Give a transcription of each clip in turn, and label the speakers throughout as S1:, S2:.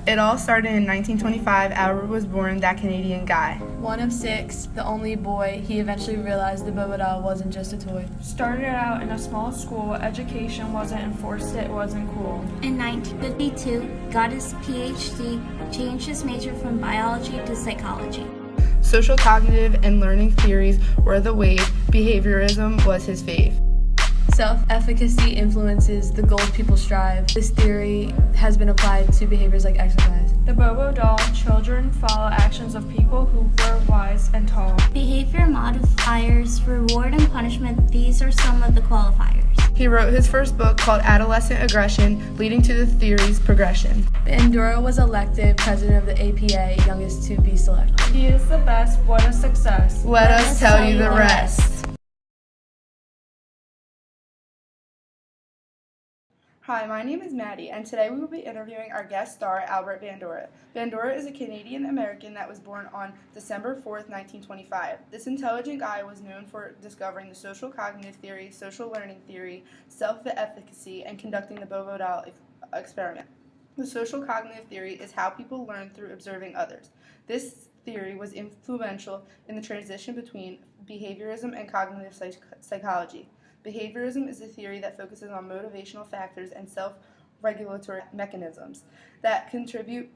S1: It all started in 1925. Albert was born that Canadian guy.
S2: One of 6, the only boy, he eventually realized the boba doll wasn't just a toy.
S3: Started out in a small school, education wasn't enforced, it wasn't cool.
S4: In 1952, got his PhD, changed his major from biology to psychology.
S1: Social cognitive and learning theories were the wave. Behaviorism was his fave.
S2: Self-efficacy influences the goals people strive. This theory has been applied to behaviors like exercise.
S3: The Bobo doll, children follow actions of people who were wise and tall.
S4: Behavior modifiers, reward and punishment, these are some of the qualifiers.
S1: He wrote his first book called Adolescent Aggression, leading to the theory's progression.
S2: Bandura was elected president of the APA, youngest to be selected.
S3: He is the best, what a success.
S1: Let us tell you the rest. Hi, my name is Maddie, and today we will be interviewing our guest star, Albert Bandura. Bandura is a Canadian-American that was born on December 4th, 1925. This intelligent guy was known for discovering the social cognitive theory, social learning theory, self-efficacy, and conducting the Bobo doll experiment. The social cognitive theory is how people learn through observing others. This theory was influential in the transition between behaviorism and cognitive psychology. Behaviorism is a theory that focuses on motivational factors and self-regulatory mechanisms that contribute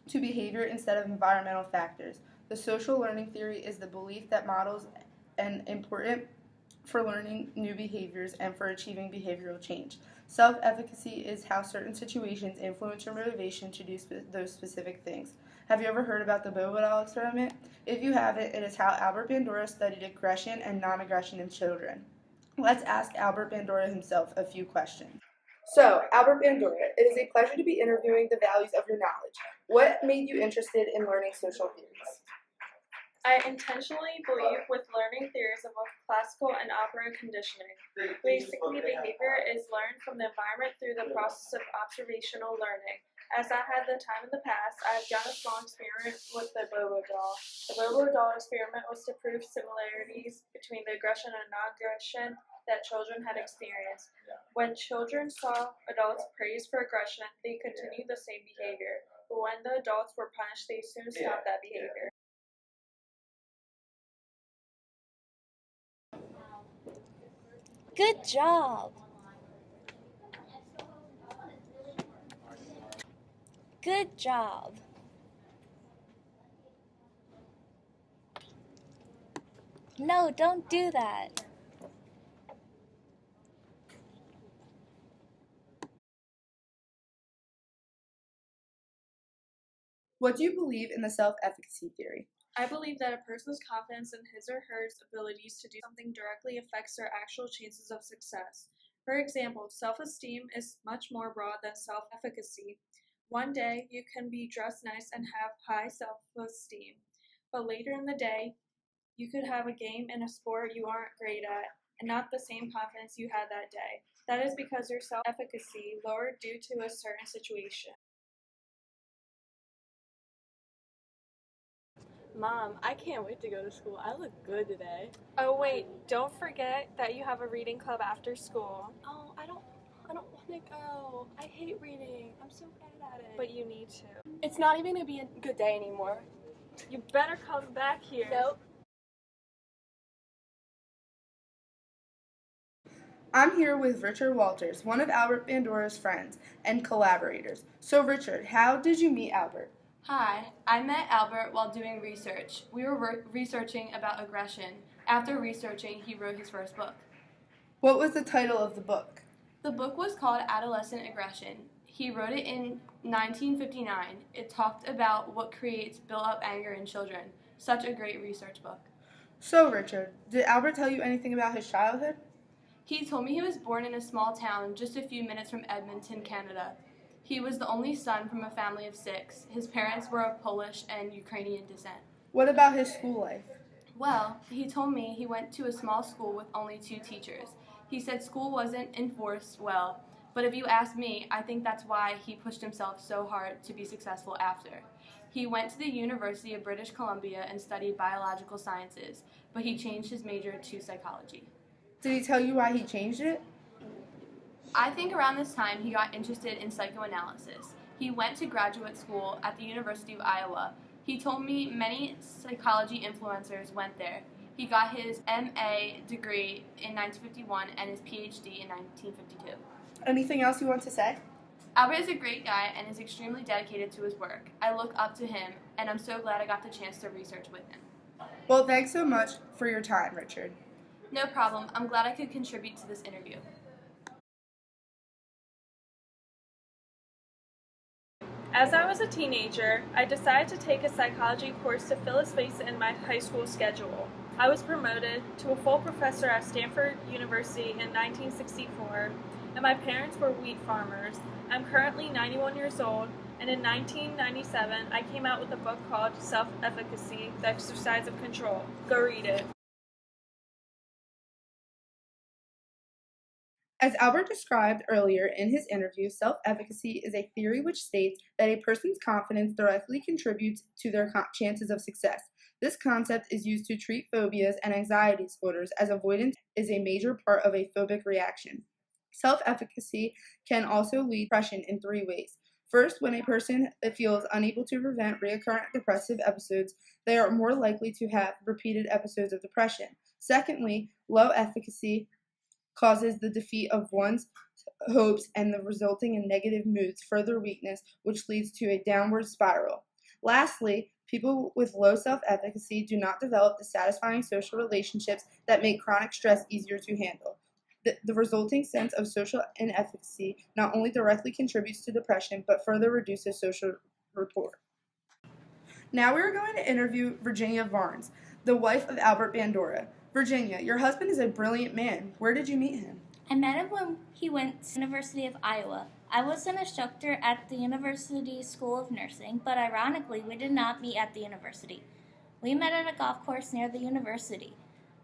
S1: to behavior instead of environmental factors. The social learning theory is the belief that models are important for learning new behaviors and for achieving behavioral change. Self-efficacy is how certain situations influence your motivation to do those specific things. Have you ever heard about the Bobo doll experiment? If you haven't, it is how Albert Bandura studied aggression and non-aggression in children. Let's ask Albert Bandura himself a few questions. So, Albert Bandura, it is a pleasure to be interviewing the values of your knowledge. What made you interested in learning social theories?
S5: I intentionally believe with learning theories of both classical and opera conditioning. Basically, behavior is learned from the environment through the process of observational learning. As I had the time in the past, I have done a small experiment with the Bobo doll. The Bobo doll experiment was to prove similarities between the aggression and non-aggression that children had experienced. When children saw adults praised for aggression, they continued the same behavior. But when the adults were punished, they soon stopped that behavior.
S4: Good job! Good job! No, don't do that.
S1: What do you believe in the self-efficacy theory?
S5: I believe that a person's confidence in his or her abilities to do something directly affects their actual chances of success. For example, self-esteem is much more broad than self-efficacy. One day, you can be dressed nice and have high self-esteem, but later in the day, you could have a game in a sport you aren't great at and not the same confidence you had that day. That is because your self-efficacy lowered due to a certain situation.
S6: Mom, I can't wait to go to school. I look good today.
S5: Oh wait, don't forget that you have a reading club after school.
S6: Oh, I don't want to go. I hate reading. I'm so bad at it.
S5: But you need to.
S6: It's not even going to be a good day anymore.
S5: You better come back here.
S6: Nope.
S1: I'm here with Richard Walters, one of Albert Bandura's friends and collaborators. So Richard, how did you meet Albert?
S2: Hi, I met Albert while doing research. We were researching about aggression. After researching, he wrote his first book.
S1: What was the title of the book?
S2: The book was called Adolescent Aggression. He wrote it in 1959. It talked about what creates built-up anger in children. Such a great research book.
S1: So Richard, did Albert tell you anything about his childhood?
S2: He told me he was born in a small town just a few minutes from Edmonton, Canada. He was the only son from a family of 6. His parents were of Polish and Ukrainian descent.
S1: What about his school life?
S2: Well, he told me he went to a small school with only 2 teachers. He said school wasn't enforced well, but if you ask me, I think that's why he pushed himself so hard to be successful after. He went to the University of British Columbia and studied biological sciences, but he changed his major to psychology.
S1: Did he tell you why he changed it?
S2: I think around this time he got interested in psychoanalysis. He went to graduate school at the University of Iowa. He told me many psychology influencers went there. He got his MA degree in 1951 and his PhD in 1952.
S1: Anything else you want to say?
S2: Albert is a great guy and is extremely dedicated to his work. I look up to him, and I'm so glad I got the chance to research with him.
S1: Well, thanks so much for your time, Richard.
S2: No problem. I'm glad I could contribute to this interview.
S5: As I was a teenager, I decided to take a psychology course to fill a space in my high school schedule. I was promoted to a full professor at Stanford University in 1964, and my parents were wheat farmers. I'm currently 91 years old, and in 1997, I came out with a book called Self-Efficacy, The Exercise of Control. Go read it.
S1: As Albert described earlier in his interview, self-efficacy is a theory which states that a person's confidence directly contributes to their chances of success. This concept is used to treat phobias and anxiety disorders, as avoidance is a major part of a phobic reaction. Self-efficacy can also lead to depression in 3 ways. First, when a person feels unable to prevent recurrent depressive episodes, they are more likely to have repeated episodes of depression. Secondly, low efficacy causes the defeat of one's hopes and the resulting in negative moods, further weakness, which leads to a downward spiral. Lastly, people with low self-efficacy do not develop the satisfying social relationships that make chronic stress easier to handle. The resulting sense of social inefficacy not only directly contributes to depression, but further reduces social rapport. Now we are going to interview Virginia Varnes, the wife of Albert Bandura. Virginia, your husband is a brilliant man. Where did you meet him?
S4: I met him when he went to the University of Iowa. I was an instructor at the University School of Nursing, but ironically, we did not meet at the university. We met at a golf course near the university.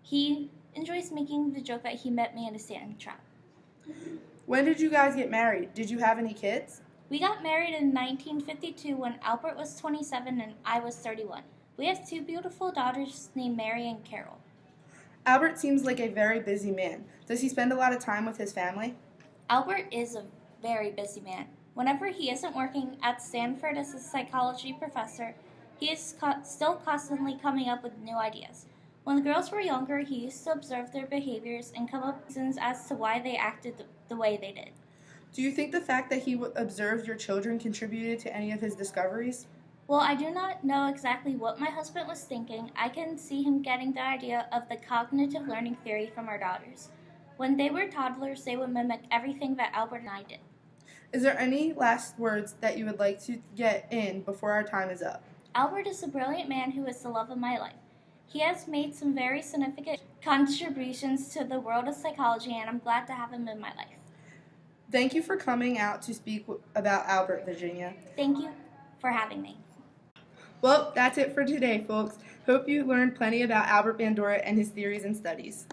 S4: He enjoys making the joke that he met me in a sand trap.
S1: When did you guys get married? Did you have any kids?
S4: We got married in 1952 when Albert was 27 and I was 31. We have 2 beautiful daughters named Mary and Carol.
S1: Albert seems like a very busy man. Does he spend a lot of time with his family?
S4: Albert is a very busy man. Whenever he isn't working at Stanford as a psychology professor, he is still constantly coming up with new ideas. When the girls were younger, he used to observe their behaviors and come up with reasons as to why they acted the way they did.
S1: Do you think the fact that he observed your children contributed to any of his discoveries?
S4: Well, I do not know exactly what my husband was thinking. I can see him getting the idea of the cognitive learning theory from our daughters. When they were toddlers, they would mimic everything that Albert and I did.
S1: Is there any last words that you would like to get in before our time is up?
S4: Albert is a brilliant man who is the love of my life. He has made some very significant contributions to the world of psychology, and I'm glad to have him in my life.
S1: Thank you for coming out to speak about Albert, Virginia.
S4: Thank you for having me.
S1: Well, that's it for today, folks. Hope you learned plenty about Albert Bandura and his theories and studies.